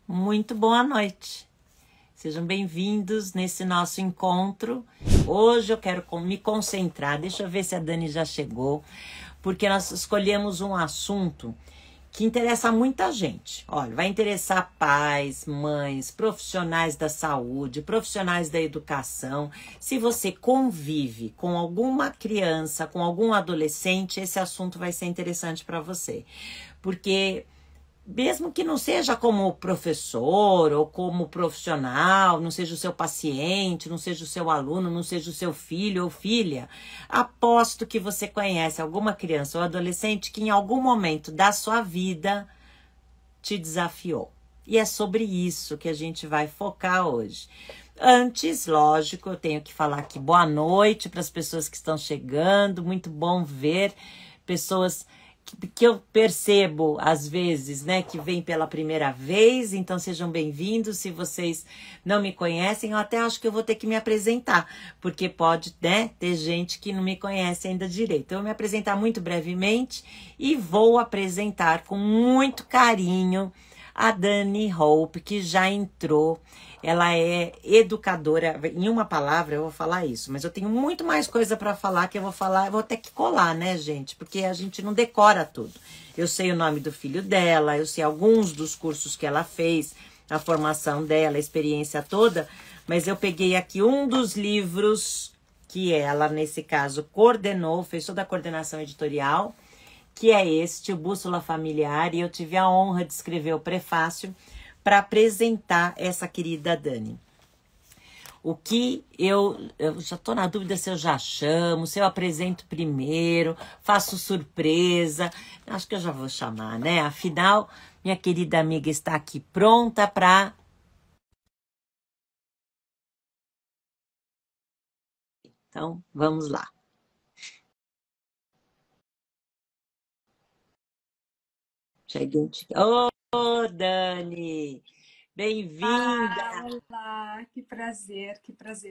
Muito boa noite. Sejam bem-vindos nesse nosso encontro. Hoje eu quero me concentrar, deixa eu ver se a Dani já chegou, porque nós escolhemos um assunto que interessa a muita gente. Olha, vai interessar pais, mães, profissionais da saúde, profissionais da educação. Se você convive com alguma criança, com algum adolescente, esse assunto vai ser interessante para você. Porque mesmo que não seja como professor ou como profissional, não seja o seu paciente, não seja o seu aluno, não seja o seu filho ou filha, aposto que você conhece alguma criança ou adolescente que em algum momento da sua vida te desafiou. E é sobre isso que a gente vai focar hoje. Antes, lógico, eu tenho que falar aqui boa noite para as pessoas que estão chegando, muito bom ver pessoas que eu percebo, às vezes, né, que vem pela primeira vez, então sejam bem-vindos. Se vocês não me conhecem, eu até acho que eu vou ter que me apresentar, porque pode, né, ter gente que não me conhece ainda direito. Eu vou me apresentar muito brevemente e vou apresentar com muito carinho a Dani Hope, que já entrou. Ela é educadora, em uma palavra eu vou falar isso, mas eu tenho muito mais coisa para falar que eu vou ter que colar, né, gente? Porque a gente não decora tudo. Eu sei o nome do filho dela, eu sei alguns dos cursos que ela fez, a formação dela, a experiência toda, mas eu peguei aqui um dos livros que ela, nesse caso, coordenou, fez toda a coordenação editorial, que é este, o Bússola Familiar, e eu tive a honra de escrever o prefácio para apresentar essa querida Dani. O que eu já estou na dúvida se eu já chamo, se eu apresento primeiro, faço surpresa. Acho que eu já vou chamar, né? Afinal, minha querida amiga está aqui pronta para... Então, vamos lá. Já identifiquei. Ô, Dani! Bem-vinda! Olá, que prazer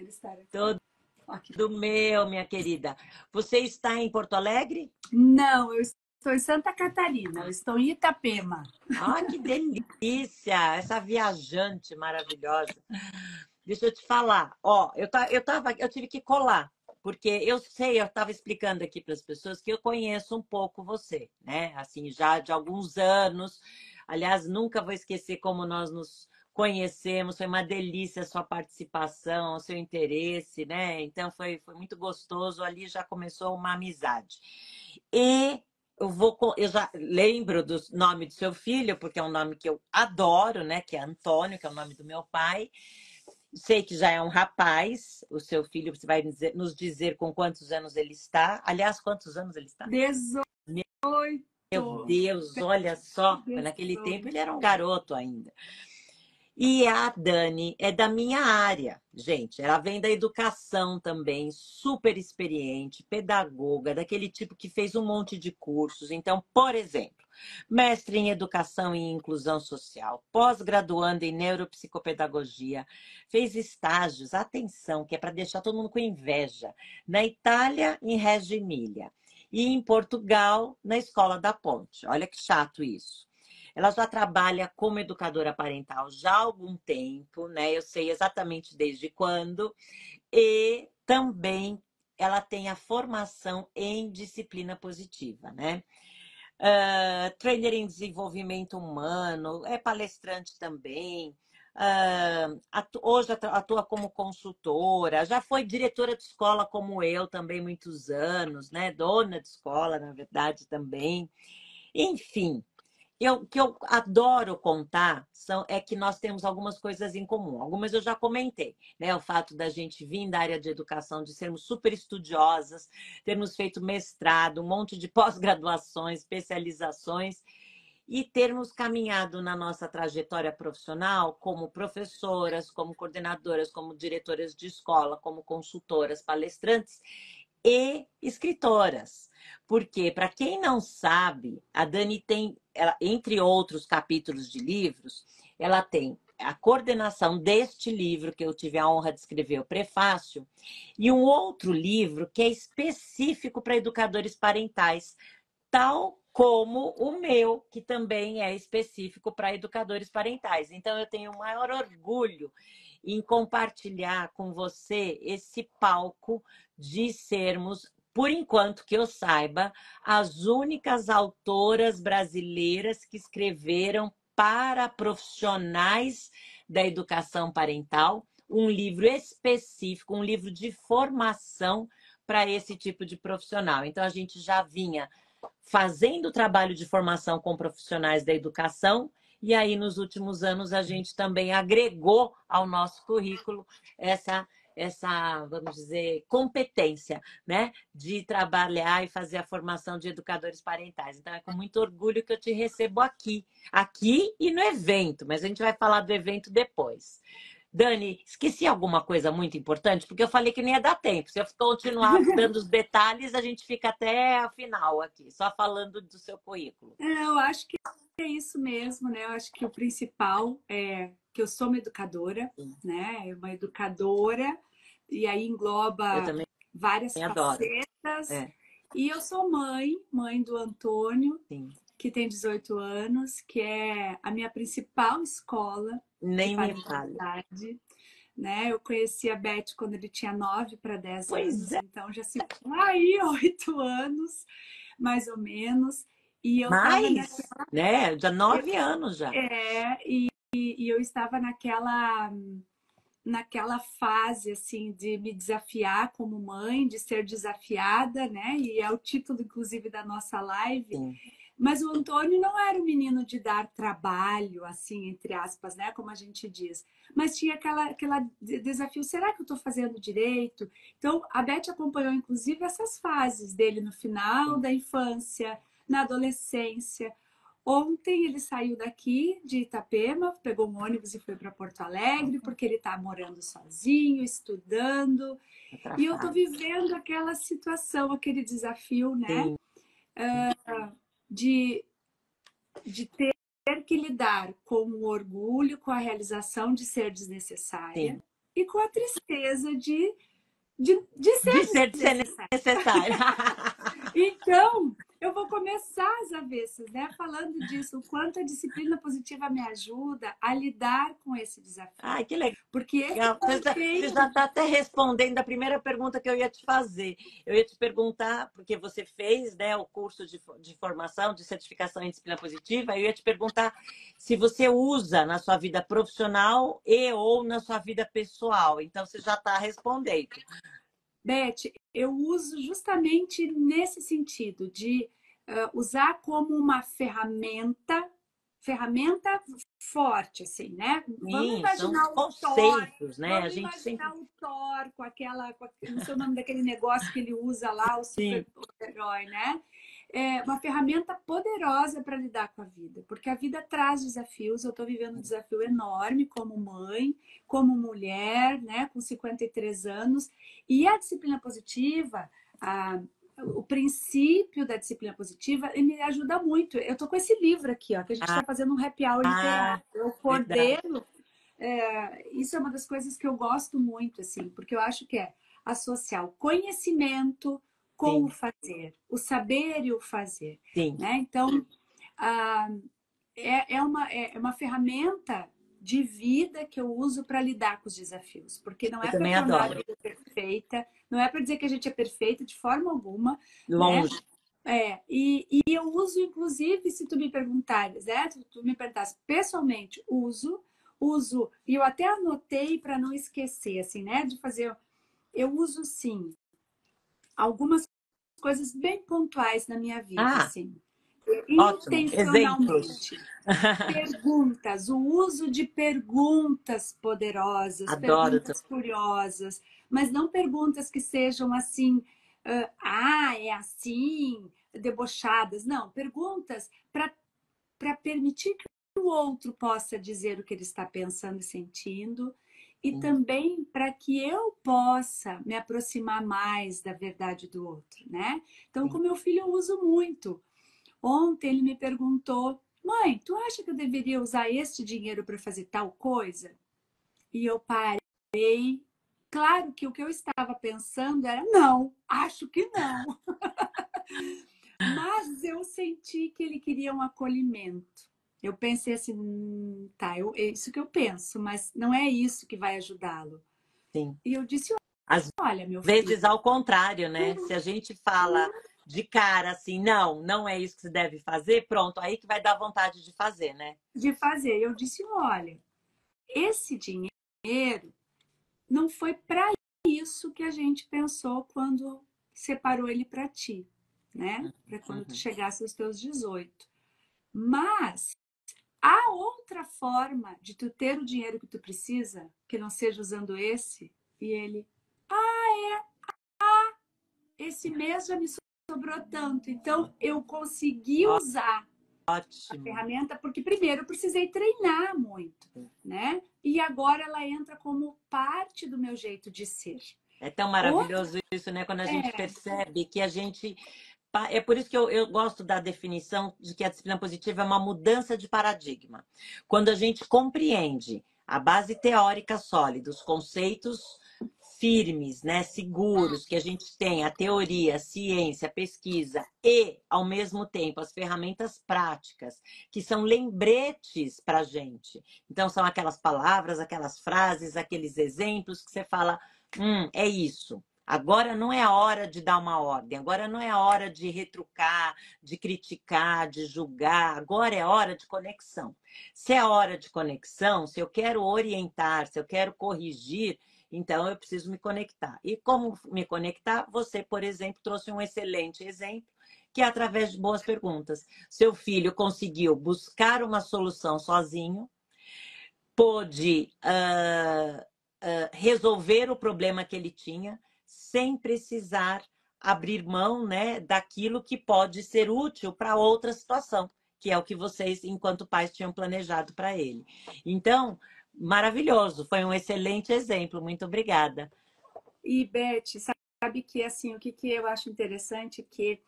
estar aqui. Todo meu, minha querida. Você está em Porto Alegre? Não, eu estou em Santa Catarina, eu estou em Itapema. Ah, que delícia! Essa viajante maravilhosa. Deixa eu te falar. Ó, eu tive que colar, porque eu sei, eu estava explicando aqui para as pessoas que eu conheço um pouco você, né? Assim, já de alguns anos. Aliás, nunca vou esquecer como nós nos conhecemos. Foi uma delícia a sua participação, o seu interesse, né? Então foi muito gostoso. Ali já começou uma amizade. E eu já lembro do nome do seu filho, porque é um nome que eu adoro, né? Que é Antônio, que é o nome do meu pai. Sei que já é um rapaz, o seu filho, você vai nos dizer com quantos anos ele está. Aliás, quantos anos ele está? 18. Meu Deus, olha só, naquele tempo 18. ele era um garoto ainda. E a Dani é da minha área, gente. Ela vem da educação também, super experiente, pedagoga, daquele tipo que fez um monte de cursos. Então, por exemplo, mestre em educação e inclusão social, pós-graduando em neuropsicopedagogia, fez estágios, atenção, que é para deixar todo mundo com inveja, na Itália, em Reggio Emília, e em Portugal, na Escola da Ponte. Olha que chato isso. Ela já trabalha como educadora parental já há algum tempo, né? Eu sei exatamente desde quando. E também ela tem a formação em disciplina positiva, né? Trainer em desenvolvimento humano, é palestrante também. Hoje atua como consultora, já foi diretora de escola como eu também muitos anos, né? Dona de escola, na verdade, também. Enfim, o que eu adoro contar é que nós temos algumas coisas em comum. Algumas eu já comentei, né? O fato da gente vir da área de educação, de sermos super estudiosas, termos feito mestrado, um monte de pós-graduações, especializações, e termos caminhado na nossa trajetória profissional como professoras, como coordenadoras, como diretoras de escola, como consultoras, palestrantes e escritoras. Porque, para quem não sabe, a Dani tem, entre outros capítulos de livros, ela tem a coordenação deste livro, que eu tive a honra de escrever, o prefácio, e um outro livro que é específico para educadores parentais, tal como o meu, que também é específico para educadores parentais. Então, eu tenho o maior orgulho em compartilhar com você esse palco de sermos, por enquanto que eu saiba, as únicas autoras brasileiras que escreveram para profissionais da educação parental um livro específico, um livro de formação para esse tipo de profissional. Então, a gente já vinha fazendo trabalho de formação com profissionais da educação, e aí nos últimos anos a gente também agregou ao nosso currículo essa, vamos dizer, competência, né, de trabalhar e fazer a formação de educadores parentais. Então é com muito orgulho que eu te recebo aqui e no evento, mas a gente vai falar do evento depois. Dani, esqueci alguma coisa muito importante, porque eu falei que nem ia dar tempo. Se eu continuar dando os detalhes, a gente fica até a final aqui, só falando do seu currículo. Eu acho que é isso mesmo, né? Eu acho que o principal é que eu sou uma educadora, né? Uma educadora, e aí Eu engloba também várias adoro. facetas. É, E eu sou mãe do Antônio, sim. que tem 18 anos, que é a minha principal escola de Nem me fale. parentalidade, né? Eu conheci a Beth quando ele tinha 9 para 10 Pois anos, é. então já se aí 8 anos, mais ou menos. E eu estava Mais, né? Já 9 anos já. e eu estava naquela fase assim de me desafiar como mãe, de ser desafiada, né? E é o título, inclusive, da nossa live. Sim. Mas o Antônio não era um menino de dar trabalho, assim, entre aspas, né? Como a gente diz. Mas tinha aquela desafio, será que eu estou fazendo direito? Então, a Beth acompanhou, inclusive, essas fases dele no final da infância, na adolescência. Ontem ele saiu daqui de Itapema, pegou um ônibus e foi para Porto Alegre, porque ele está morando sozinho, estudando. E eu estou Atrapalha. vivendo aquela situação, aquele desafio, né? Sim, De, de ter que lidar com o orgulho, com a realização de ser desnecessária sim. e com a tristeza de ser De ser desnecessária. necessário. Então, eu vou começar as avessas, né? Falando disso, o quanto a disciplina positiva me ajuda a lidar com esse desafio. Ai, que legal. Porque esse Você já está até respondendo a primeira pergunta que eu ia te fazer. Eu ia te perguntar, porque você fez, né, o curso de formação, de certificação em disciplina positiva, eu ia te perguntar se você usa na sua vida profissional e ou na sua vida pessoal. Então, você já está respondendo. Beth, eu uso justamente nesse sentido de usar como uma ferramenta forte, assim, né? Vamos Sim, são imaginar o Thor, conceitos, né? A vamos gente sempre. imaginar o Thor não sei o nome daquele negócio que ele usa lá, o Sim, super-herói, né? É uma ferramenta poderosa para lidar com a vida, porque a vida traz desafios. Eu estou vivendo um desafio enorme como mãe, como mulher, né, com 53 anos, e a disciplina positiva, o princípio da disciplina positiva, ele me ajuda muito. Eu estou com esse livro aqui, ó, que a gente está fazendo um happy hour literário. Eu verdade. coordeno. Isso é uma das coisas que eu gosto muito, assim, porque eu acho que é associar o conhecimento com o Sim, fazer, o saber e o fazer, sim. né? Então, ah, é uma ferramenta de vida que eu uso para lidar com os desafios, porque não Eu é para também tornar a adoro. vida perfeita, não é para dizer que a gente é perfeita de forma alguma, né? Longe. E eu uso, inclusive, se tu me perguntares, né? Tu me perguntasse pessoalmente, uso, e eu até anotei para não esquecer, assim, né? De fazer, eu uso sim algumas coisas bem pontuais na minha vida, Ah, assim, ótimo. Exemplos. intencionalmente. Perguntas, o uso de perguntas poderosas, Adoro. perguntas curiosas, mas não perguntas que sejam assim, é assim, debochadas. Não, perguntas para permitir que o outro possa dizer o que ele está pensando e sentindo, e Sim. também para que eu possa me aproximar mais da verdade do outro, né? Então, com Sim. meu filho, eu uso muito. Ontem ele me perguntou: mãe, tu acha que eu deveria usar este dinheiro para fazer tal coisa? E eu parei. Claro que o que eu estava pensando era: não, acho que não. Mas eu senti que ele queria um acolhimento. Eu pensei assim, tá, é isso que eu penso, mas não é isso que vai ajudá-lo. Sim. E eu disse, Às olha, meu filho, vezes ao contrário, né? Se a gente fala de cara assim, não, não é isso que se deve fazer, pronto, aí que vai dar vontade de fazer, né? de fazer. Eu disse, olha, esse dinheiro não foi para isso que a gente pensou quando separou ele para ti, né? Para quando tu Uhum. chegasse aos teus 18. Mas há outra forma de tu ter o dinheiro que tu precisa, que não seja usando esse, e ele, esse mês já me sobrou tanto, então eu consegui usar a Ótimo. ferramenta, porque primeiro eu precisei treinar muito, né? E agora ela entra como parte do meu jeito de ser. É tão Outra maravilhoso isso, né? Quando a gente é, percebe que a gente. É por isso que eu gosto da definição de que a disciplina positiva é uma mudança de paradigma. Quando a gente compreende a base teórica sólida, os conceitos firmes, né, seguros, que a gente tem a teoria, a ciência, a pesquisa e, ao mesmo tempo, as ferramentas práticas, que são lembretes para a gente. Então, são aquelas palavras, aquelas frases, aqueles exemplos que você fala, é isso. Agora não é a hora de dar uma ordem, agora não é a hora de retrucar, de criticar, de julgar, agora é hora de conexão. Se é hora de conexão, se eu quero orientar, se eu quero corrigir, então eu preciso me conectar. E como me conectar? Você, por exemplo, trouxe um excelente exemplo, que é através de boas perguntas. Seu filho conseguiu buscar uma solução sozinho, pôde resolver o problema que ele tinha sem precisar abrir mão, né, daquilo que pode ser útil para outra situação, que é o que vocês, enquanto pais, tinham planejado para ele. Então, maravilhoso, foi um excelente exemplo, muito obrigada. e Beth, sabe que assim, o que, que eu acho interessante é que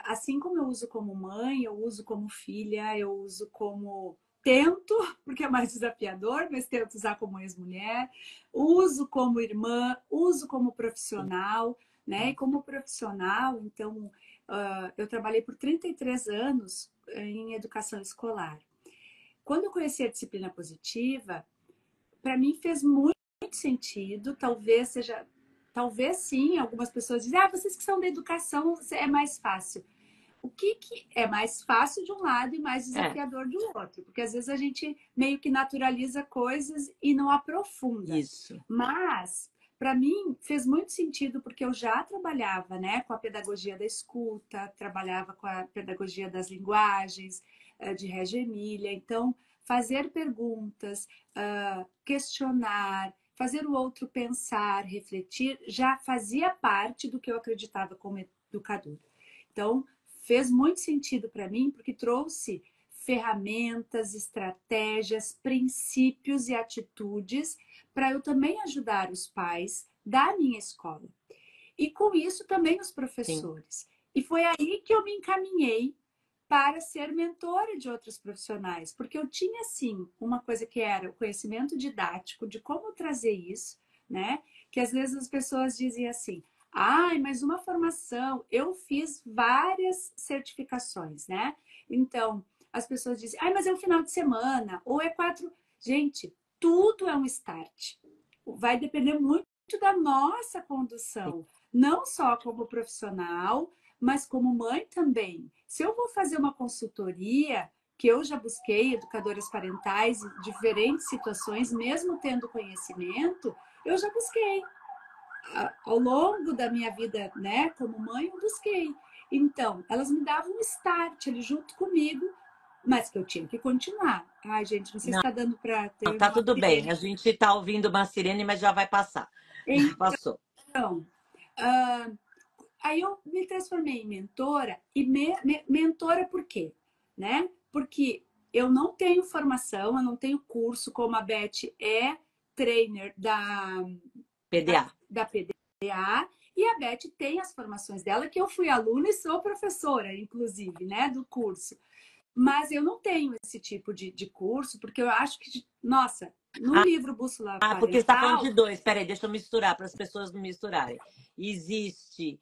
assim como eu uso como mãe, eu uso como filha, eu uso como tento, porque é mais desafiador, mas tento usar como ex-mulher, uso como irmã, uso como profissional, né? E como profissional, então, eu trabalhei por 33 anos em educação escolar. Quando eu conheci a disciplina positiva, para mim fez muito sentido, talvez seja, talvez sim, algumas pessoas dizem, vocês que são da educação é mais fácil. O que, que é mais fácil de um lado e mais É, desafiador do outro? Porque às vezes a gente meio que naturaliza coisas e não aprofunda. isso. Mas para mim fez muito sentido porque eu já trabalhava, né, com a pedagogia da escuta, trabalhava com a pedagogia das linguagens, de Reggio Emília. Então, fazer perguntas, questionar, fazer o outro pensar, refletir, já fazia parte do que eu acreditava como educadora. Então, fez muito sentido para mim, porque trouxe ferramentas, estratégias, princípios e atitudes para eu também ajudar os pais da minha escola. E com isso também os Sim, professores. E foi aí que eu me encaminhei para ser mentora de outros profissionais, porque eu tinha sim uma coisa que era o conhecimento didático de como trazer isso, né? Que às vezes as pessoas dizem assim: "Ai, mas uma formação, eu fiz várias certificações, né?" Então, as pessoas dizem: "Ai, mas é um final de semana, ou é 4". Gente, tudo é um start. Vai depender muito da nossa sim. condução, não só como profissional, mas como mãe também. Se eu vou fazer uma consultoria, que eu já busquei educadoras parentais em diferentes situações, mesmo tendo conhecimento, eu já busquei. Ao longo da minha vida, né, como mãe, eu busquei. Então, elas me davam um start ali junto comigo, mas que eu tinha que continuar. Ai, gente, não sei se Não, está dando para ter tá uma tudo bem. sirene. A gente está ouvindo uma sirene, mas já vai passar. Já passou. Então, aí eu me transformei em mentora, e mentora por quê? Né? Porque eu não tenho formação, eu não tenho curso, como a Beth é trainer PDA. da PDA, e a Beth tem as formações dela, que eu fui aluna e sou professora, inclusive, né, do curso. Mas eu não tenho esse tipo de curso, porque eu acho que, nossa, no livro Bússola Ah, porque você está falando de Parental, dois. Peraí, deixa eu misturar para as pessoas não misturarem. Existe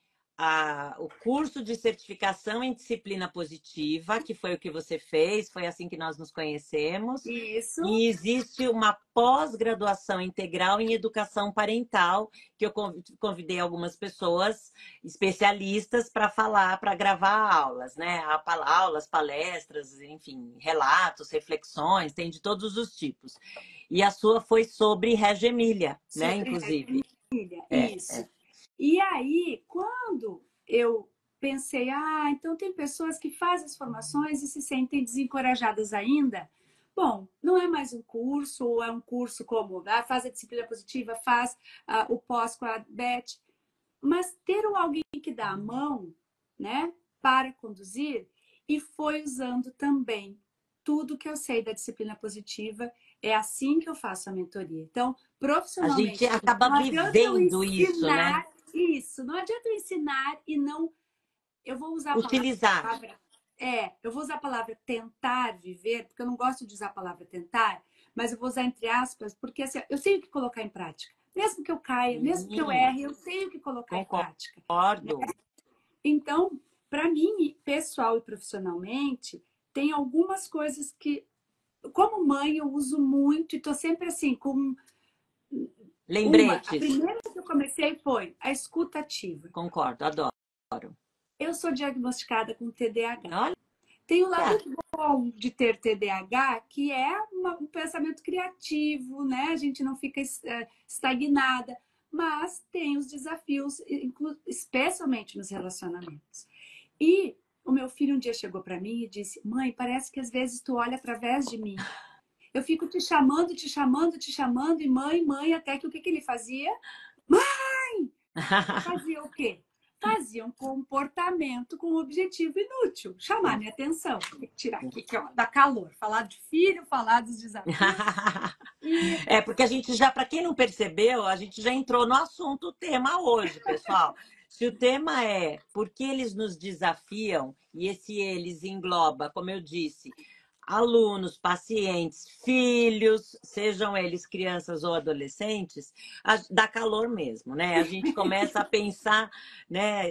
o curso de certificação em disciplina positiva, que foi o que você fez, foi assim que nós nos conhecemos. Isso. E existe uma pós-graduação integral em educação parental, que eu convidei algumas pessoas especialistas para falar, para gravar aulas, né? Aulas, palestras, enfim, relatos, reflexões, tem de todos os tipos. E a sua foi sobre Reggio Emília, né? Sobre Inclusive. família, É. isso. E aí, quando eu pensei, então tem pessoas que fazem as formações e se sentem desencorajadas ainda. Bom, não é mais um curso, ou é um curso como faz a disciplina positiva, faz o pós com a Beth, mas ter alguém que dá a mão, né, para conduzir, e foi usando também tudo que eu sei da disciplina positiva, é assim que eu faço a mentoria. Então, A gente profissionalmente, acaba não adianta eu vivendo isso, né? ensinar isso, não adianta eu ensinar e não. Eu vou usar a Utilizar. palavra. Eu vou usar a palavra tentar viver, porque eu não gosto de usar a palavra tentar, mas eu vou usar entre aspas, porque assim, eu tenho que colocar em prática. Mesmo que eu caia, mesmo que eu erre, eu tenho que colocar em prática. Concordo. Então, para mim, pessoal e profissionalmente, tem algumas coisas que, como mãe, eu uso muito e estou sempre assim, com a Lembretes. primeira que eu comecei foi a escuta ativa. Concordo, adoro. Eu sou diagnosticada com TDAH. Olha, Tem o lado bom de ter TDAH, que é um pensamento criativo, né? A gente não fica estagnada, mas tem os desafios, especialmente nos relacionamentos. E o meu filho um dia chegou para mim e disse: Mãe, parece que às vezes tu olha através de mim. Eu fico te chamando, te chamando, te chamando, e mãe, até que o que ele fazia? Mãe! Fazia o quê? Fazia um comportamento com objetivo inútil, chamar minha atenção, tirar aqui, que dá calor, falar de filho, falar dos desafios. É, porque a gente já, para quem não percebeu, a gente já entrou no assunto, o tema hoje, pessoal. Se o tema é por que eles nos desafiam, e esse eles engloba, como eu disse, alunos, pacientes, filhos, sejam eles crianças ou adolescentes, dá calor mesmo, né? A gente começa a pensar, né,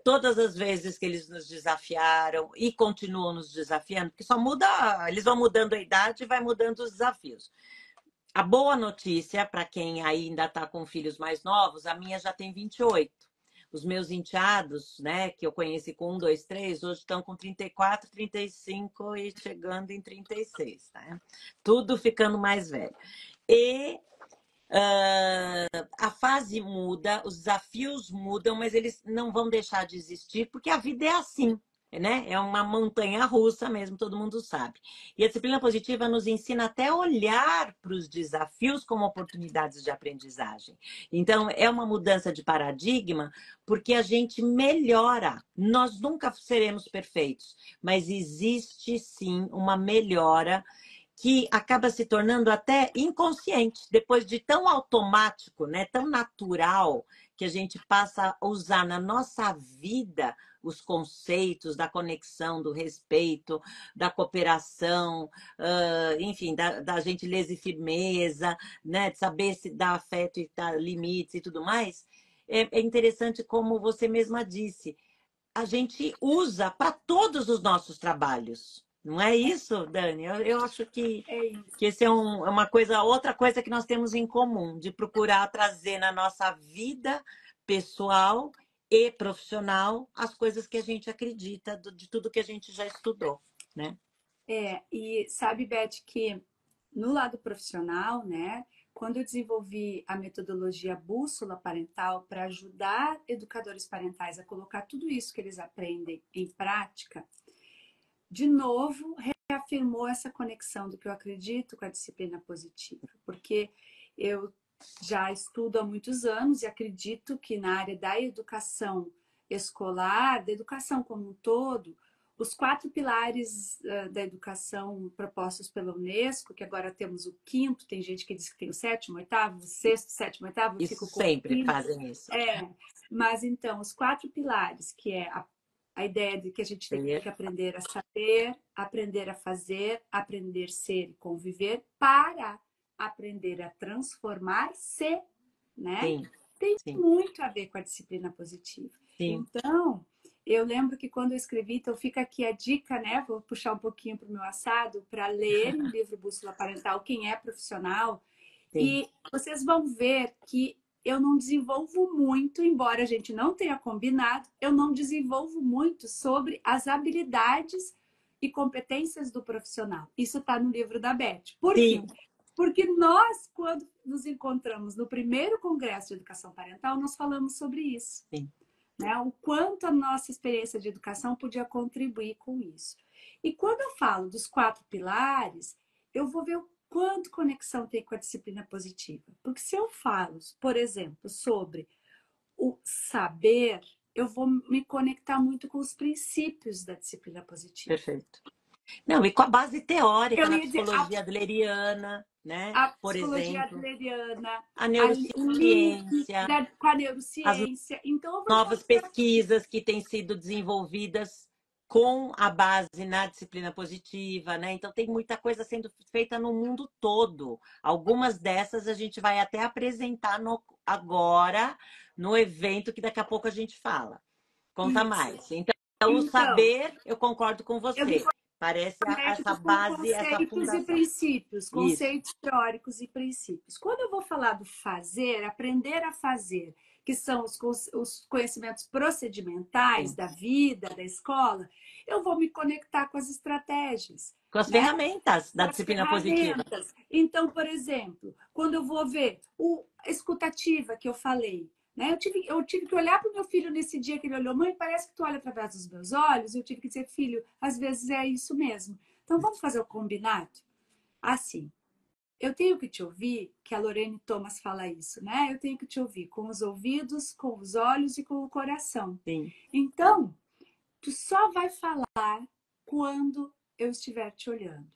todas as vezes que eles nos desafiaram e continuam nos desafiando, porque só muda, eles vão mudando a idade e vai mudando os desafios. A boa notícia para quem ainda está com filhos mais novos, a minha já tem 28. Os meus enteados, né, que eu conheci com 1, 2, 3, hoje estão com 34, 35 e chegando em 36, tá? Tudo ficando mais velho. E a fase muda, os desafios mudam, mas eles não vão deixar de existir, porque a vida é assim, né? É uma montanha russa mesmo, todo mundo sabe. E a disciplina positiva nos ensina até a olhar para os desafios como oportunidades de aprendizagem. Então, é uma mudança de paradigma, porque a gente melhora. Nós nunca seremos perfeitos, mas existe sim uma melhora que acaba se tornando até inconsciente, depois de tão automático, né, tão natural, que a gente passa a usar na nossa vida os conceitos da conexão, do respeito, da cooperação, enfim, da gentileza e firmeza, né, de saber se dar afeto e dar limites e tudo mais. É interessante como você mesma disse, a gente usa para todos os nossos trabalhos. Não é isso, Dani? Eu acho que esse é uma coisa, outra coisa que nós temos em comum, de procurar trazer na nossa vida pessoal e profissional as coisas que a gente acredita, de tudo que a gente já estudou, né? E sabe, Beth, que no lado profissional, né, quando eu desenvolvi a metodologia Bússola Parental para ajudar educadores parentais a colocar tudo isso que eles aprendem em prática, de novo reafirmou essa conexão do que eu acredito com a disciplina positiva, porque eu já estudo há muitos anos e acredito que na área da educação escolar, da educação como um todo, os 4 pilares da educação propostos pela Unesco, que agora temos o quinto, tem gente que diz que tem o sétimo, oitavo, o sexto, sétimo, oitavo, eu Isso fico com o sempre quinto. fazem isso. Mas então, os 4 pilares, que é a ideia de que a gente tem que aprender a saber, aprender a fazer, aprender a ser e conviver para aprender a transformar-se, né? Sim, Tem sim. muito a ver com a disciplina positiva. Sim. Então, eu lembro que quando eu escrevi, então fica aqui a dica, né? Vou puxar um pouquinho para o meu assado para ler o livro Bússola Parental, quem é profissional, Sim. e vocês vão ver que eu não desenvolvo muito, embora a gente não tenha combinado, eu não desenvolvo muito sobre as habilidades e competências do profissional. Isso está no livro da Beth. Por quê? Sim. Porque nós, quando nos encontramos no primeiro Congresso de Educação Parental, nós falamos sobre isso. Sim. Né? O quanto a nossa experiência de educação podia contribuir com isso. E quando eu falo dos 4 pilares, eu vou ver o quanto conexão tem com a disciplina positiva. Porque se eu falo, por exemplo, sobre o saber, eu vou me conectar muito com os princípios da disciplina positiva. Perfeito. Não, e com a base teórica Eu na ia dizer, psicologia adleriana, né? a Por psicologia exemplo, adleriana, a o link neurociência, com a as neurociência. Então, eu vou novas encontrar pesquisas que têm sido desenvolvidas com a base na disciplina positiva, né? Então tem muita coisa sendo feita no mundo todo. Algumas dessas a gente vai até apresentar agora no evento que daqui a pouco a gente fala. Conta isso. mais. Então, o Então, saber, eu concordo com eu me você. Parece essa conecto com base, essa conceitos e fundação. princípios, Isso. conceitos teóricos e princípios. Quando eu vou falar do fazer, aprender a fazer, que são os conhecimentos procedimentais Sim. da vida, da escola, eu vou me conectar com as estratégias. Com as Né? ferramentas da Com as disciplina positiva. ferramentas. Então, por exemplo, quando eu vou ver a escutativa que eu falei, né? Eu tive que olhar para o meu filho nesse dia que ele olhou, mãe, parece que tu olha através dos meus olhos. Eu tive que dizer, filho, às vezes é isso mesmo. Então, vamos fazer o combinado? Assim, eu tenho que te ouvir, que a Lorene Thomas fala isso, né? Eu tenho que te ouvir com os ouvidos, com os olhos e com o coração. Sim. Então, tu só vai falar quando eu estiver te olhando.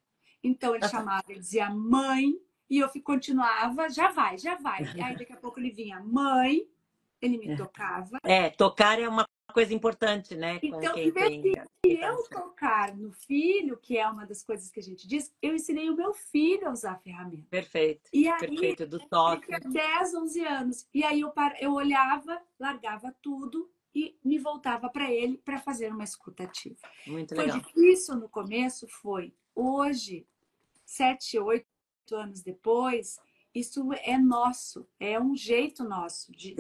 Então, ele chamava, ele dizia mãe, e eu continuava, já vai, já vai. E aí, daqui a pouco ele vinha, mãe, ele me tocava. Tocar é uma coisa importante, né? Com Então, em quem vez tem. de eu tocar no filho, que é uma das coisas que a gente diz, eu ensinei o meu filho a usar a ferramenta. Perfeito. E aí, Perfeito, do ele tinha toque. 10, 11 anos. E aí eu olhava, largava tudo e me voltava para ele para fazer uma escutativa. Muito Foi legal. difícil no começo? Foi. Hoje, 7, 8 anos depois, isso é nosso, é um jeito nosso de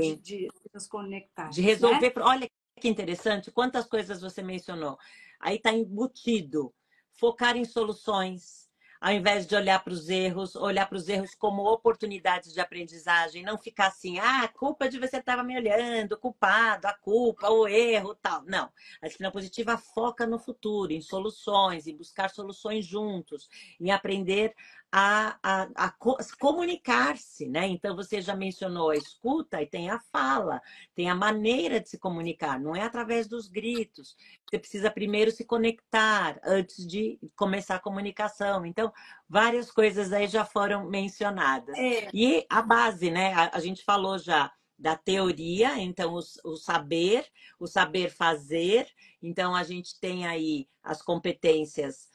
nos De conectarmos, né? resolver. Olha que interessante, quantas coisas você mencionou. Aí está embutido. Focar em soluções, ao invés de olhar para os erros como oportunidades de aprendizagem, não ficar assim, a culpa de você estava me olhando, culpado, a culpa, o erro, tal. Não. A disciplina positiva foca no futuro, em soluções, em buscar soluções juntos, em aprender a comunicar-se, né? Então, você já mencionou a escuta e tem a fala, tem a maneira de se comunicar, não é através dos gritos. Você precisa primeiro se conectar antes de começar a comunicação. Então, várias coisas aí já foram mencionadas. E a base, né? A gente falou já da teoria, então o saber fazer. Então, a gente tem aí as competências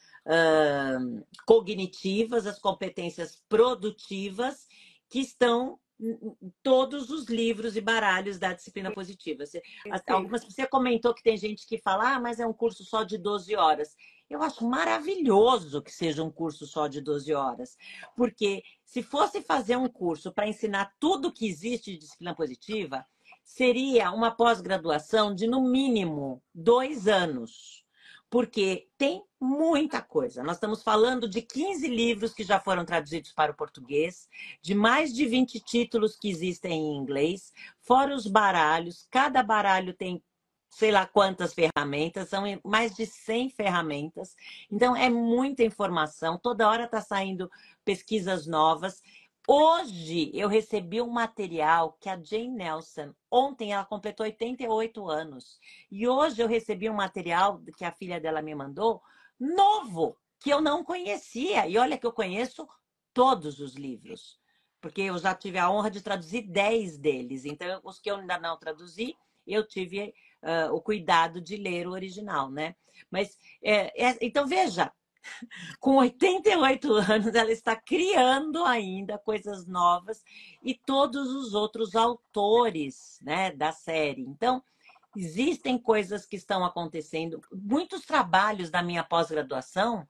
cognitivas, as competências produtivas, que estão em todos os livros e baralhos da disciplina positiva. Você comentou que tem gente que fala, mas é um curso só de 12 horas. Eu acho maravilhoso que seja um curso só de 12 horas, porque se fosse fazer um curso para ensinar tudo que existe de disciplina positiva, seria uma pós-graduação de, no mínimo, 2 anos. Porque tem muita coisa. Nós estamos falando de 15 livros que já foram traduzidos para o português, de mais de 20 títulos que existem em inglês, fora os baralhos. Cada baralho tem sei lá quantas ferramentas, são mais de 100 ferramentas. Então, é muita informação. Toda hora está saindo pesquisas novas. Hoje eu recebi um material que a Jane Nelson, ontem ela completou 88 anos. E hoje eu recebi um material que a filha dela me mandou, novo, que eu não conhecia. E olha que eu conheço todos os livros, porque eu já tive a honra de traduzir 10 deles. Então, os que eu ainda não traduzi, eu tive o cuidado de ler o original, né? Mas, então, veja, com 88 anos, ela está criando ainda coisas novas e todos os outros autores, né, da série. Então, existem coisas que estão acontecendo. Muitos trabalhos da minha pós-graduação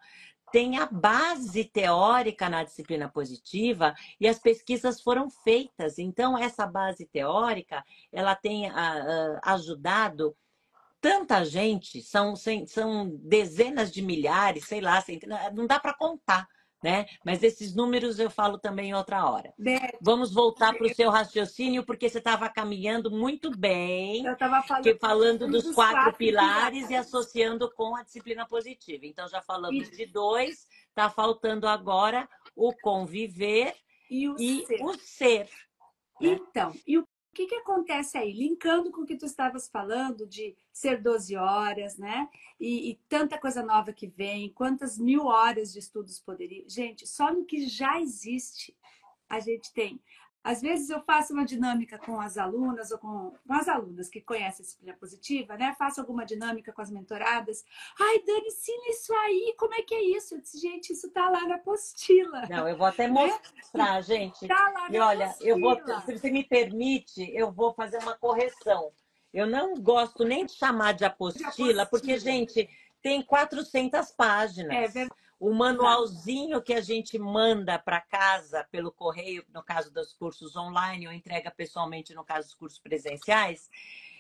têm a base teórica na disciplina positiva e as pesquisas foram feitas. Então, essa base teórica, ela tem ajudado tanta gente, são dezenas de milhares, sei lá, não dá para contar, né? Mas esses números eu falo também outra hora. Beth, Vamos voltar para o seu raciocínio, porque você estava caminhando muito bem, eu estava falando falando dos dos 4 quatro pilares e pilares. associando com a disciplina positiva. Então, já E, falamos de 2, está faltando agora o conviver e o e ser. o ser, né? Então, e o que acontece aí? Linkando com o que tu estavas falando de ser 12 horas, né? E tanta coisa nova que vem, quantas mil horas de estudos poderiam. Gente, só no que já existe a gente tem. Às vezes eu faço uma dinâmica com as alunas ou com as alunas que conhecem a disciplina positiva, né? Faço alguma dinâmica com as mentoradas. Ai, Dani, ensina isso aí, como é que é isso? Eu disse, gente, isso tá lá na apostila, Não, eu vou até né? mostrar, gente. Tá lá E na olha, apostila. se você me permite, eu vou fazer uma correção. Eu não gosto nem de chamar de De apostila, porque, apostila. gente, tem 400 É páginas. O verdade. manualzinho que a gente manda para casa pelo correio, no caso dos cursos online, ou entrega pessoalmente no caso dos cursos presenciais,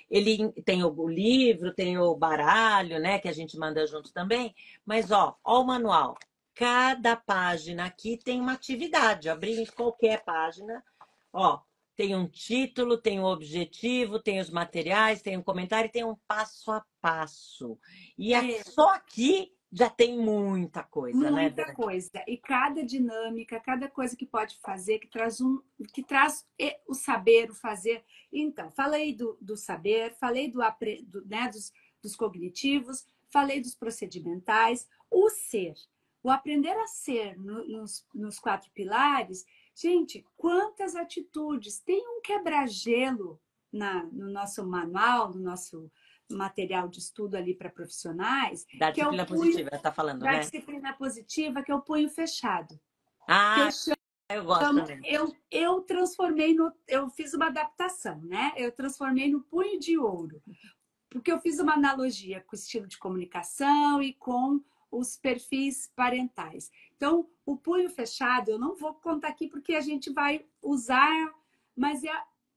ele tem o livro, tem o baralho, né, que a gente manda junto também. Mas, ó o manual. Cada página aqui tem uma atividade. Abrir em qualquer página, ó, tem um título, tem um objetivo, tem os materiais, tem um comentário, tem um passo a passo. E É, só aqui já tem muita coisa, né, muita Dani? coisa. E cada dinâmica, cada coisa que pode fazer, que traz o saber, o fazer. Então, falei do saber, falei né, dos cognitivos, falei dos procedimentais, o ser. O aprender a ser nos 4 pilares, gente, quantas atitudes! Tem um quebra-gelo no nosso manual, no nosso material de estudo ali para profissionais, Da que é o disciplina punho positiva, tá falando, da né? disciplina positiva, que é o punho fechado. Que Ah, eu gosto também. eu transformei eu fiz uma adaptação, né? Eu transformei no punho de ouro, porque eu fiz uma analogia com o estilo de comunicação e com os perfis parentais. Então, o punho fechado, eu não vou contar aqui porque a gente vai usar, mas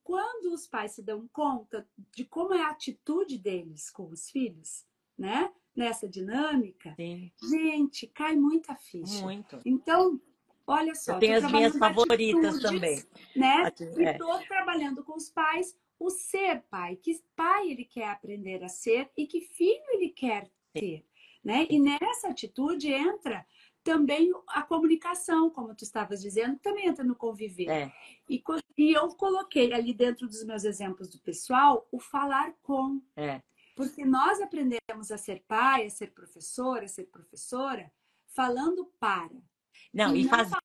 quando os pais se dão conta de como é a atitude deles com os filhos, né? Nessa dinâmica, Sim, gente, cai muita ficha. muito. Então, olha Eu só, estou tenho as minhas trabalhando favoritas também. atitudes, né? E É, estou trabalhando com os pais o ser pai, que pai ele quer aprender a ser e que filho ele quer ter, né? E nessa atitude entra também a comunicação, como tu estavas dizendo, também entra no conviver. é, E eu coloquei ali dentro dos meus exemplos do pessoal o falar com, é. porque nós aprendemos a ser pai, a ser professora, falando para Não, e e não fazendo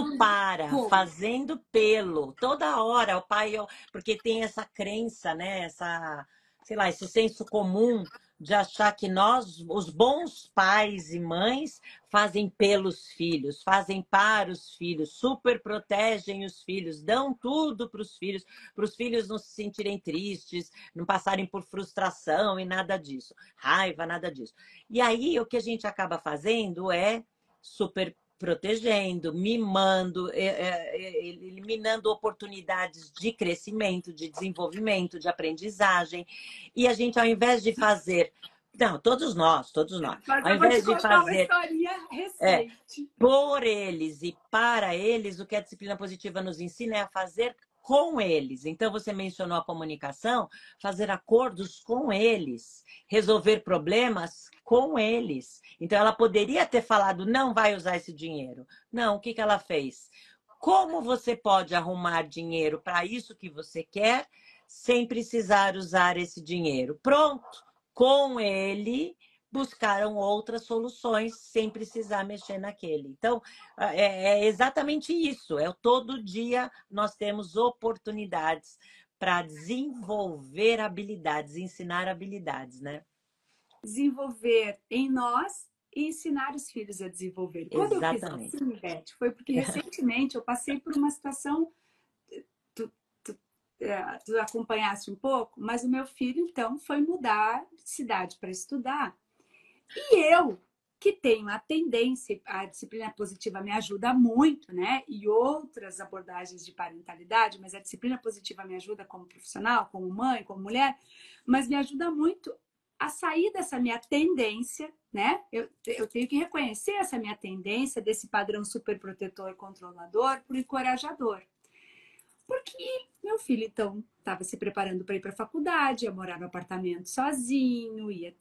falando para, como. fazendo pelo, toda hora o pai, porque tem essa crença, né, sei lá, esse senso comum de achar que nós, os bons pais e mães, fazem pelos filhos, fazem para os filhos, super protegem os filhos, dão tudo para os filhos não se sentirem tristes, não passarem por frustração e nada disso, raiva, nada disso. E aí o que a gente acaba fazendo é super protegendo, mimando, eliminando oportunidades de crescimento, de desenvolvimento, de aprendizagem. E a gente, ao invés de fazer. Não, todos nós. Mas Ao eu vou te invés de contar uma fazer historinha é, recente. por eles e para eles, o que a disciplina positiva nos ensina é a fazer com eles. Então, você mencionou a comunicação, fazer acordos com eles, resolver problemas com eles. Então, ela poderia ter falado, não vai usar esse dinheiro. Não, o que ela fez? Como você pode arrumar dinheiro para isso que você quer, sem precisar usar esse dinheiro? Pronto, com ele buscaram outras soluções sem precisar mexer naquele. Então, é exatamente isso. Todo dia nós temos oportunidades para desenvolver habilidades, ensinar habilidades, né? Desenvolver em nós e ensinar os filhos a desenvolver. Quando eu fiz Exatamente. assim, Beth, foi porque recentemente eu passei por uma situação tu acompanhasse um pouco, mas o meu filho, então, foi mudar de cidade para estudar. E eu, que tenho a tendência, a disciplina positiva me ajuda muito, né? E outras abordagens de parentalidade, mas a disciplina positiva me ajuda como profissional, como mãe, como mulher, mas me ajuda muito a sair dessa minha tendência, né? Eu tenho que reconhecer essa minha tendência desse padrão super protetor e controlador por encorajador. Porque meu filho, então, estava se preparando para ir para a faculdade, ia morar no apartamento sozinho, e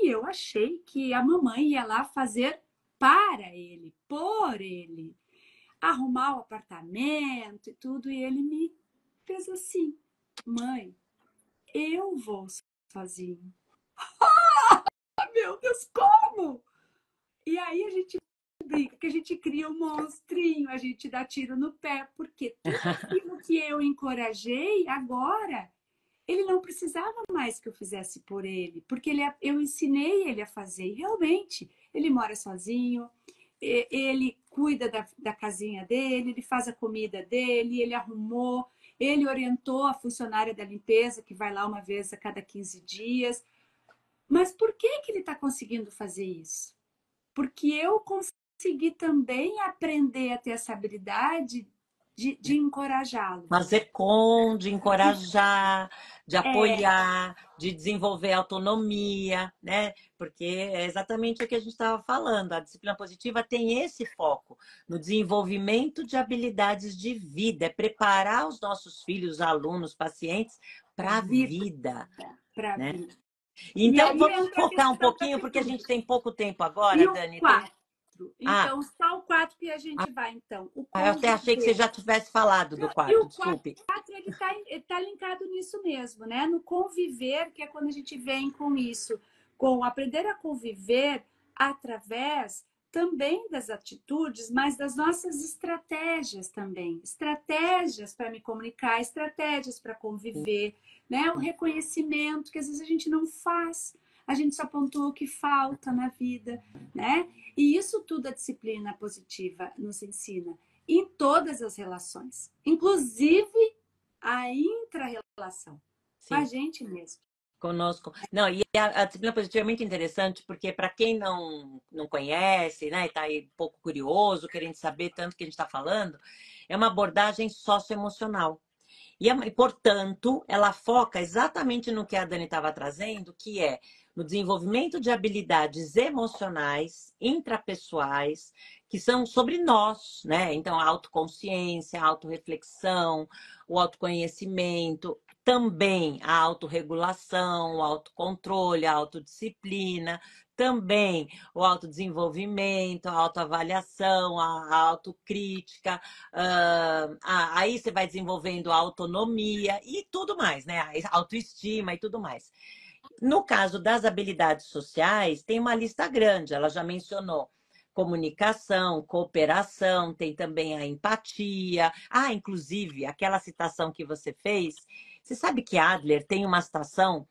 eu achei que a mamãe ia lá fazer para ele, por ele, arrumar o apartamento e tudo, e ele me fez assim: mãe, eu vou sozinho. Ah, meu Deus, como? E aí a gente brinca que a gente cria um monstrinho, a gente dá tiro no pé, porque tudo aquilo que eu encorajei agora, ele não precisava mais que eu fizesse por ele, porque eu ensinei ele a fazer. E realmente, ele mora sozinho, ele cuida da casinha dele, ele faz a comida dele, ele arrumou, ele orientou a funcionária da limpeza, que vai lá uma vez a cada 15 dias. Mas por que ele está conseguindo fazer isso? Porque eu consegui também aprender a ter essa habilidade de encorajá-lo. Fazer de encorajar, de apoiar, de desenvolver autonomia, né? Porque é exatamente o que a gente estava falando. A disciplina positiva tem esse foco no desenvolvimento de habilidades de vida, é preparar os nossos filhos, alunos, pacientes para a vida, Para né? vida. E Então, aí vamos entra a focar um questão da pouquinho, porque a gente atitude. tem pouco tempo E agora, o Dani. 4. Ah, Então, só o 4 que a gente vai, então. O eu até achei que você conviver. já tivesse falado do E quarto, o 4 desculpe. ele tá linkado nisso mesmo, né? No conviver, que é quando a gente vem com isso, com aprender a conviver através também das atitudes, mas das nossas estratégias também. Estratégias para me comunicar, estratégias para conviver, né? O reconhecimento, que às vezes a gente não faz, a gente só pontua o que falta na vida, né? E isso tudo a disciplina positiva nos ensina em todas as relações, inclusive a intra-relação com a Sim. gente mesmo. Conosco. Não, e a disciplina positiva é muito interessante, porque para quem não conhece, né, está aí um pouco curioso, querendo saber tanto que a gente está falando, é uma abordagem socioemocional. E, portanto, ela foca exatamente no que a Dani estava trazendo, que é no desenvolvimento de habilidades emocionais, intrapessoais, que são sobre nós, né? Então, a autoconsciência, a autorreflexão, o autoconhecimento, também a autorregulação, o autocontrole, a autodisciplina, também o autodesenvolvimento, a autoavaliação, a autocrítica. Aí você vai desenvolvendo a autonomia e tudo mais, né? A autoestima e tudo mais. No caso das habilidades sociais, tem uma lista grande, ela já mencionou comunicação, cooperação, tem também a empatia. Ah, inclusive, aquela citação que você fez, você sabe que Adler tem uma citação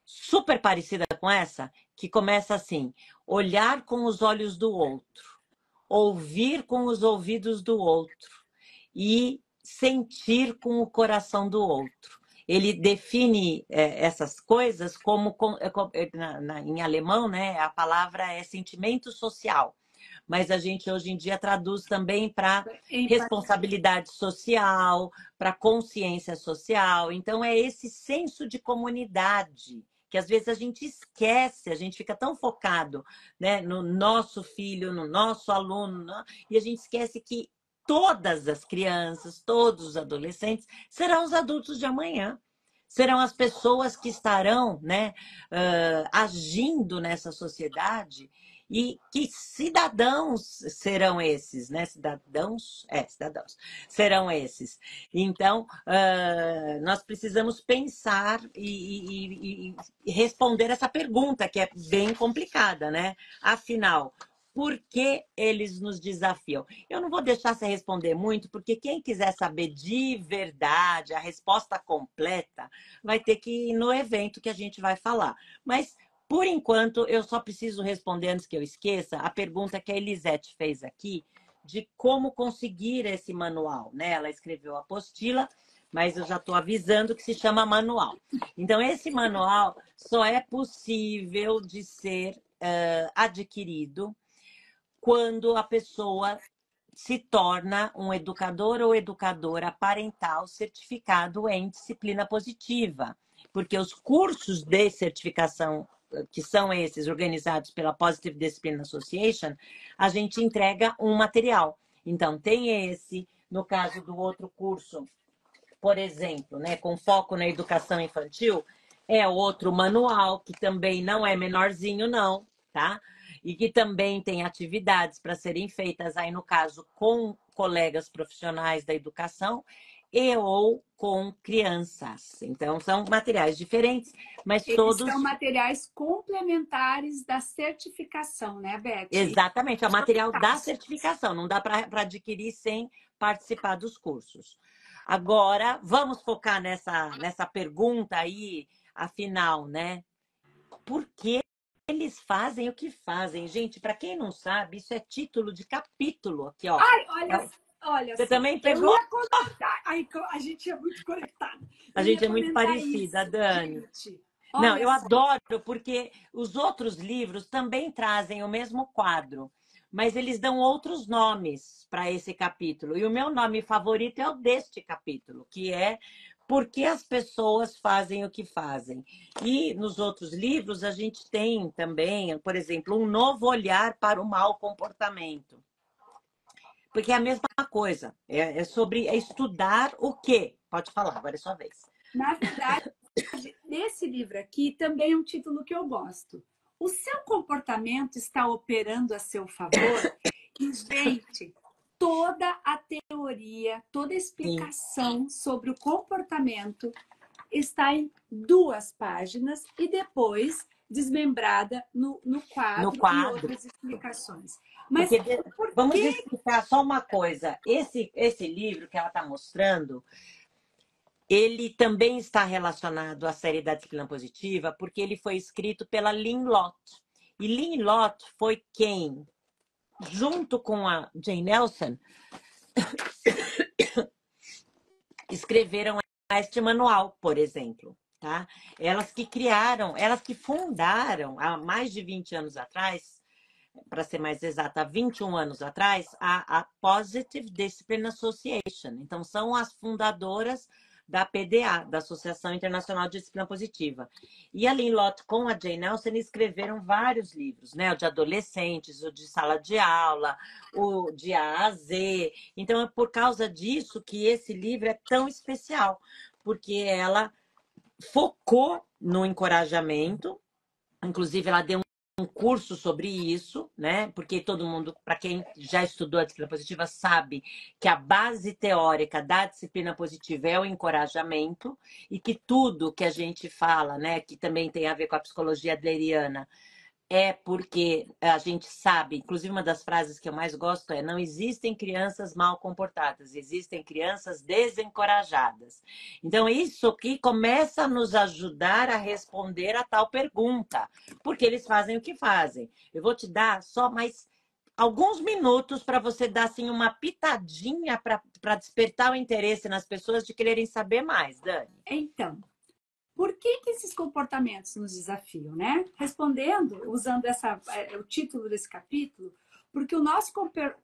super parecida com essa, que começa assim: olhar com os olhos do outro, ouvir com os ouvidos do outro e sentir com o coração do outro. Ele define essas coisas como, em alemão, né, a palavra é sentimento social, mas a gente hoje em dia traduz também para responsabilidade social, para consciência social. Então, é esse senso de comunidade que às vezes a gente esquece, a gente fica tão focado, né, no nosso filho, no nosso aluno, né, e a gente esquece que todas as crianças, todos os adolescentes serão os adultos de amanhã. Serão as pessoas que estarão, né, agindo nessa sociedade. E que cidadãos serão esses, né? Cidadãos? Cidadãos. Serão esses. Então, nós precisamos pensar e responder essa pergunta, que é bem complicada, né? Afinal, por que eles nos desafiam? Eu não vou deixar você responder muito, porque quem quiser saber de verdade a resposta completa vai ter que ir no evento que a gente vai falar. Mas, por enquanto, eu só preciso responder, antes que eu esqueça, a pergunta que a Elisete fez aqui, de como conseguir esse manual, né? Ela escreveu a apostila, mas eu já estou avisando que se chama manual. Então, esse manual só é possível de ser adquirido quando a pessoa se torna um educador ou educadora parental certificado em disciplina positiva, porque os cursos de certificação, que são esses organizados pela Positive Discipline Association, a gente entrega um material. Então, tem esse, no caso do outro curso, por exemplo, né, com foco na educação infantil, é outro manual, que também não é menorzinho, não, tá? E que também tem atividades para serem feitas, aí no caso, com colegas profissionais da educação e ou com crianças. Então, são materiais diferentes, mas Eles são todos... materiais complementares da certificação, né, Beth? Exatamente, é o material da certificação, não dá para adquirir sem participar dos cursos. Agora, vamos focar nessa pergunta aí, afinal, né? Por que eles fazem o que fazem? Gente, para quem não sabe, isso é título de capítulo aqui, ó. Ai, olha Você só, também eu pegou? ia comentar. Ai, a gente é muito conectada. A Eu ia gente é muito comentar parecida, isso, Dani. gente. Não, Olha eu só. adoro porque os outros livros também trazem o mesmo quadro, mas eles dão outros nomes para esse capítulo. E o meu nome favorito é o deste capítulo, que é Por que as pessoas fazem o que fazem. E nos outros livros a gente tem também, por exemplo, um novo olhar para o mau comportamento. Porque é a mesma coisa, é sobre estudar o quê? Pode falar, agora é sua vez. Na verdade, nesse livro aqui também é um título que eu gosto. O seu comportamento está operando a seu favor? E, gente, toda a teoria, toda a Sim. explicação sobre o comportamento está em 2 páginas e depois desmembrada no No quadro e quadro. outras explicações. Mas Porque por vamos que explicar só uma coisa. Esse livro que ela está mostrando, ele também está relacionado à série da disciplina positiva, porque ele foi escrito pela Lynn Lott. E Lynn Lott foi quem, junto com a Jane Nelson, escreveram este manual, por exemplo. Tá? Elas que criaram, elas que fundaram, há mais de 20 anos atrás, para ser mais exata, há 21 anos atrás, a Positive Discipline Association. Então, são as fundadoras da PDA, da Associação Internacional de Disciplina Positiva. E a Lynn Lott com a Jane Nelson escreveram vários livros, né? O de adolescentes, o de sala de aula, o de A a Z. Então, é por causa disso que esse livro é tão especial, porque ela focou no encorajamento, inclusive ela deu um curso sobre isso, né? Porque todo mundo, para quem já estudou a disciplina positiva, sabe que a base teórica da disciplina positiva é o encorajamento e que tudo que a gente fala, né, que também tem a ver com a psicologia adleriana, é porque a gente sabe, inclusive uma das frases que eu mais gosto é: não existem crianças mal comportadas, existem crianças desencorajadas. Então, isso aqui começa a nos ajudar a responder a tal pergunta, porque eles fazem o que fazem. Eu vou te dar só mais alguns minutos para você dar assim, uma pitadinha para despertar o interesse nas pessoas de quererem saber mais, Dani. então? Por que esses comportamentos nos desafiam, né? Respondendo, usando o título desse capítulo, porque o nosso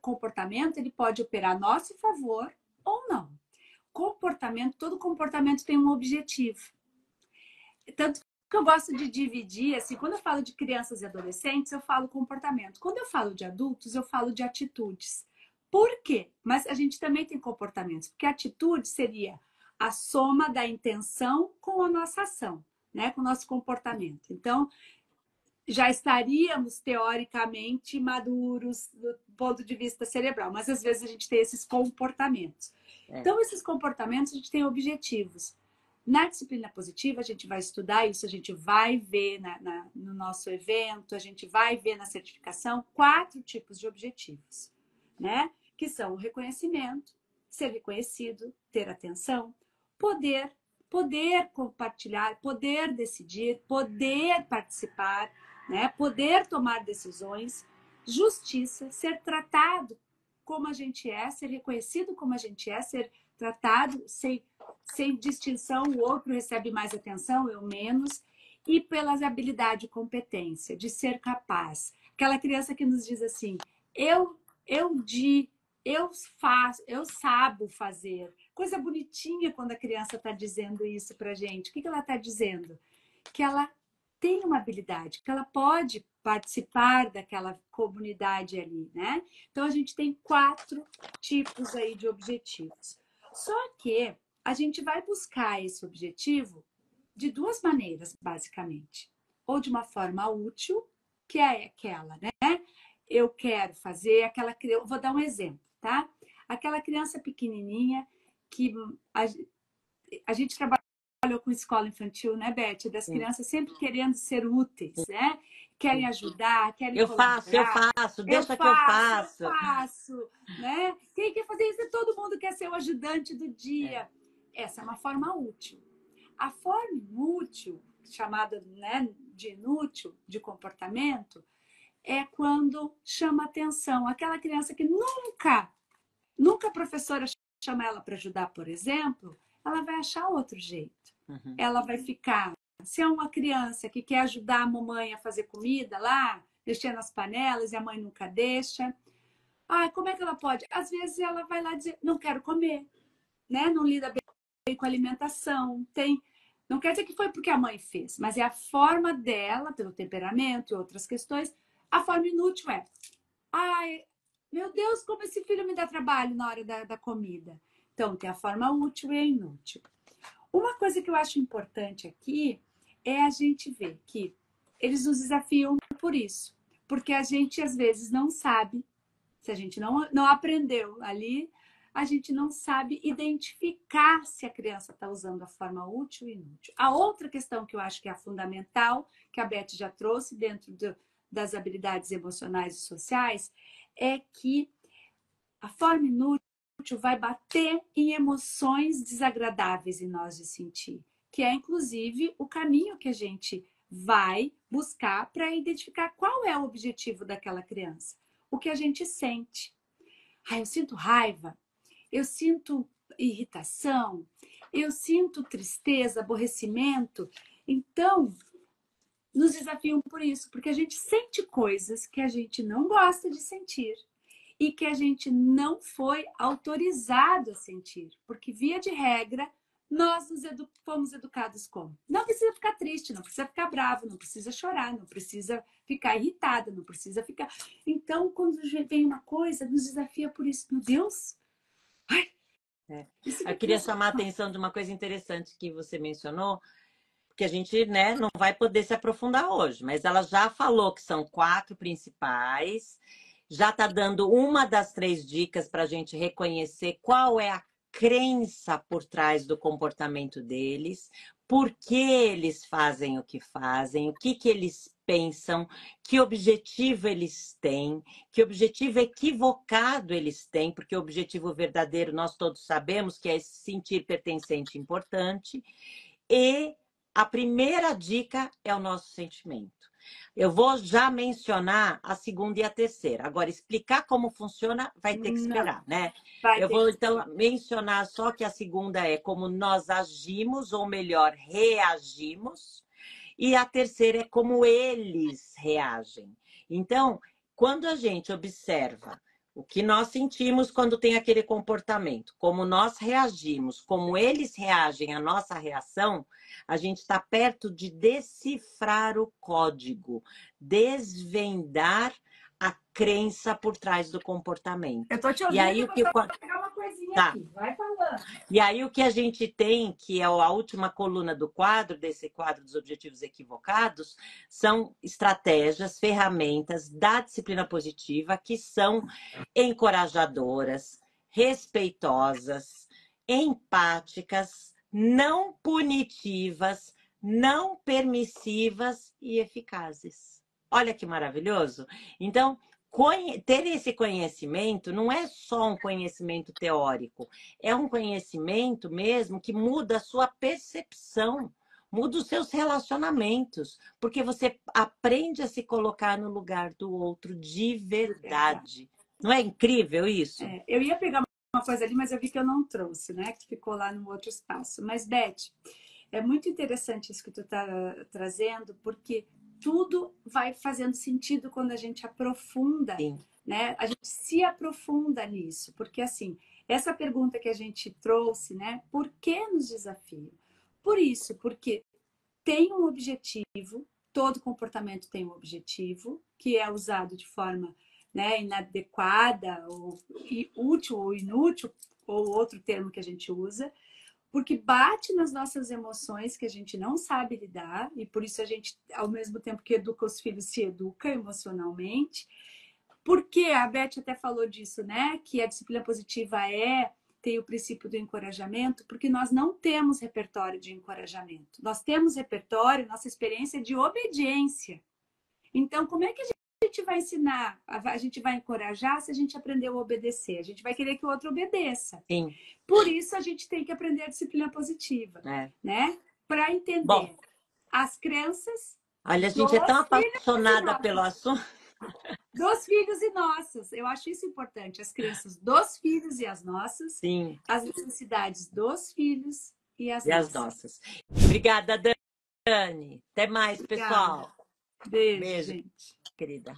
comportamento ele pode operar a nosso favor ou não. Todo comportamento tem um objetivo. Tanto que eu gosto de dividir, assim, quando eu falo de crianças e adolescentes, eu falo comportamento. Quando eu falo de adultos, eu falo de atitudes. Por quê? Mas a gente também tem comportamentos, porque atitude seria a soma da intenção com a nossa ação, né? Com o nosso comportamento. Então, já estaríamos teoricamente maduros do ponto de vista cerebral, mas às vezes a gente tem esses comportamentos. Então, esses comportamentos a gente tem objetivos. Na disciplina positiva, a gente vai estudar isso, a gente vai ver no nosso evento, a gente vai ver na certificação 4 tipos de objetivos, né? Que são o reconhecimento, ser reconhecido, ter atenção, poder compartilhar, poder decidir, poder participar, né? Poder tomar decisões, justiça, ser tratado como a gente é, ser reconhecido como a gente é, ser tratado sem distinção, o outro recebe mais atenção, eu menos, e pelas habilidade e competência, de ser capaz. Aquela criança que nos diz assim, eu faço, eu sabo fazer. Coisa bonitinha quando a criança está dizendo isso para a gente. O que ela está dizendo? Que ela tem uma habilidade, que ela pode participar daquela comunidade ali, né? Então a gente tem 4 tipos aí de objetivos. Só que a gente vai buscar esse objetivo de 2 maneiras, basicamente. Ou de uma forma útil, que é aquela, né? Eu quero fazer aquela criança. Eu vou dar um exemplo, tá? Aquela criança pequenininha que a gente trabalhou com escola infantil, né, Beth? Das crianças sempre querendo ser úteis, né? Querem ajudar, querem colaborar. Deixa que eu faço. Eu faço, né? Quem quer fazer isso? Todo mundo quer ser o ajudante do dia. Essa é uma forma útil. A forma inútil, chamada, né, de inútil, de comportamento, é quando chama atenção. Aquela criança que nunca a professora chama ela para ajudar, por exemplo, ela vai achar outro jeito. Ela vai ficar... Se é uma criança que quer ajudar a mamãe a fazer comida lá, mexer nas panelas e a mãe nunca deixa, como é que ela pode? Às vezes ela vai lá dizer, não quero comer, né? Não lida bem com a alimentação, não quer dizer que foi porque a mãe fez, mas é a forma dela, pelo temperamento e outras questões. A forma inútil é, meu Deus, como esse filho me dá trabalho na hora da comida. Então, tem a forma útil e a inútil. Uma coisa que eu acho importante aqui é a gente ver que eles nos desafiam por isso. Porque a gente, às vezes, não sabe, se a gente não aprendeu ali, a gente não sabe identificar se a criança está usando a forma útil e inútil. A outra questão que eu acho que é a fundamental, que a Beth já trouxe dentro das habilidades emocionais e sociais, é que a forma inútil vai bater em emoções desagradáveis em nós de sentir, que é, inclusive, o caminho que a gente vai buscar para identificar qual é o objetivo daquela criança. O que a gente sente. Eu sinto raiva, eu sinto irritação, eu sinto tristeza, aborrecimento. Então, nos desafiam por isso, porque a gente sente coisas que a gente não gosta de sentir e que a gente não foi autorizado a sentir, porque, via de regra, nós fomos educados como? Não precisa ficar triste, não precisa ficar bravo, não precisa chorar, não precisa ficar irritada, não precisa ficar... Então, quando vem uma coisa, nos desafia por isso. Meu Deus! Eu queria chamar a atenção de uma coisa interessante que você mencionou, porque a gente, né, não vai poder se aprofundar hoje, mas ela já falou que são 4 principais, já está dando uma das 3 dicas para a gente reconhecer qual é a crença por trás do comportamento deles, por que eles fazem o que fazem, o que eles pensam, que objetivo eles têm, que objetivo equivocado eles têm, porque o objetivo verdadeiro nós todos sabemos que é se sentir pertencente e importante. E a primeira dica é o nosso sentimento. Eu vou já mencionar a segunda e a terceira. Agora, explicar como funciona vai ter que esperar, né? Eu vou, então, mencionar só que a segunda é como nós agimos, ou melhor, reagimos. E a terceira é como eles reagem. Então, quando a gente observa o que nós sentimos quando tem aquele comportamento, como nós reagimos, como eles reagem à nossa reação, a gente está perto de decifrar o código, desvendar a crença por trás do comportamento. Eu tô te ouvindo, e aí, vou pegar uma coisinha aqui. Vai falando. E aí o que a gente tem, que é a última coluna do quadro, desse quadro dos objetivos equivocados, são estratégias, ferramentas da disciplina positiva que são encorajadoras, respeitosas, empáticas, não punitivas, não permissivas e eficazes. Olha que maravilhoso! Então, ter esse conhecimento não é só um conhecimento teórico, é um conhecimento mesmo que muda a sua percepção, muda os seus relacionamentos, porque você aprende a se colocar no lugar do outro de verdade. Não é incrível isso? Eu ia pegar uma coisa ali, mas eu vi que eu não trouxe, né? Que ficou lá no outro espaço. Mas, Beth, é muito interessante isso que tu está trazendo, porque tudo vai fazendo sentido quando a gente aprofunda, Sim, né? A gente se aprofunda nisso, porque assim, essa pergunta que a gente trouxe, né? Por que nos desafio? Por isso, porque tem um objetivo, todo comportamento tem um objetivo, que é usado de forma, né, inadequada, ou útil ou inútil, ou outro termo que a gente usa, porque bate nas nossas emoções que a gente não sabe lidar, e por isso a gente, ao mesmo tempo que educa os filhos, se educa emocionalmente. Porque a Beth até falou disso, né? Que a disciplina positiva tem o princípio do encorajamento, porque nós não temos repertório de encorajamento. Nós temos repertório, nossa experiência de obediência. Então, como é que a gente vai ensinar, a gente vai encorajar se a gente aprendeu a obedecer? A gente vai querer que o outro obedeça. sim. Por isso, a gente tem que aprender a disciplina positiva, É. né? Para Bom, entender as crenças olha, a gente é tão dos filhos e apaixonada pelo nossos. assunto. Dos filhos e nossas. Eu acho isso importante. As crenças dos filhos e as nossas, Sim, as necessidades dos filhos e as e as nossas. nossas. Obrigada, Dani. Até mais, Obrigada. pessoal. Beijo, Beijo, gente. querida.